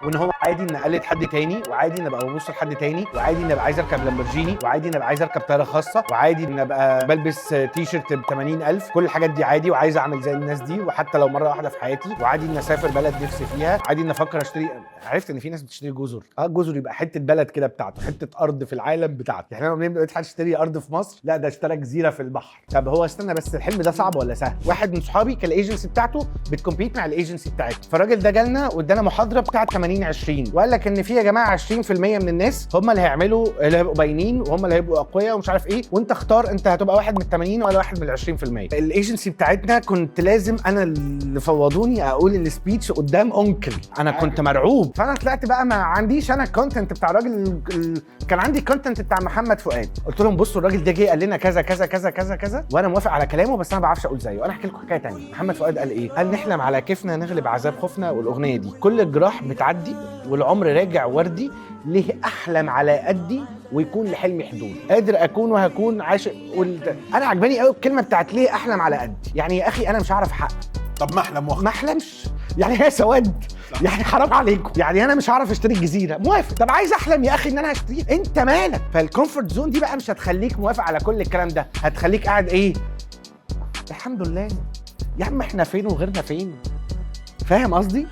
وان هو عادي ان اقلد حد تاني، وعادي ان ابقى ببص لحد تاني، وعادي ان ابقى عايز اركب لامبورجيني، وعادي ان ابقى عايز اركب طياره خاصه، وعادي ان ابقى بلبس تي شيرت ب 80,000. كل الحاجات دي عادي، وعايز اعمل زي الناس دي، وحتى لو مره واحده في حياتي. وعادي ان اسافر بلد نفسي فيها، عادي ان افكر اشتري. عرفت ان في ناس بتشتري جزر. جزر يبقى حته بلد كده بتاعته، حته ارض في العالم بتاعته. احنا لما بنبدا تشتري ارض في مصر، لا ده اشترى جزيره في البحر. طب هو استنى بس، الحلم ده صعب ولا سهل؟ واحد من صحابي كان الايجنسي بتاعته بتكمبيت مع الايجنسي بتاعتي، فالراجل ده جالنا وادانا محاضره بتاعه 80/20، وقال لك ان في يا جماعه 20% من الناس هم اللي هيعملوا، اللي هيبقوا باينين، وهم اللي هيبقوا اقوياء ومش عارف ايه، وانت اختار انت هتبقى واحد من ال80 ولا واحد من ال20%. الايجنسي بتاعتنا كنت لازم انا اللي فوضوني اقول السبيتش قدام اونكل. انا كنت مرعوب، فانا طلعت بقى ما عنديش انا الكونتنت بتاع الراجل كان عندي الكونتنت بتاع محمد فؤاد. قلت لهم بصوا الراجل ده جه قال لنا كذا كذا كذا كذا كذا، وانا موافق على كلامه، بس انا ما بعرفش اقول زيه. انا احكي لكم حكايه ثانيه. محمد فؤاد قال ايه؟ قال نحلم على كيفنا نغلب عذاب خوفنا. والاغنيه دي كل الجراح بتعدي والعمر راجع وردي، ليه احلم على قدي ويكون لحلمي حدود، قادر اكون وهكون عاشق. انا عجباني قوي الكلمه بتاعت ليه احلم على قدي. يعني يا اخي انا مش هعرف احقق. طب ما احلم ما احلمش يعني، هي سواد يعني، حرام عليكم يعني. انا مش هعرف اشتري الجزيره، موافق. طب عايز احلم يا اخي ان انا هشتري، انت مالك؟ فالكومفورت زون دي بقى مش هتخليك موافق على كل الكلام ده، هتخليك قاعد ايه، الحمد لله يا عم احنا فين وغيرنا فين. فاهم قصدي؟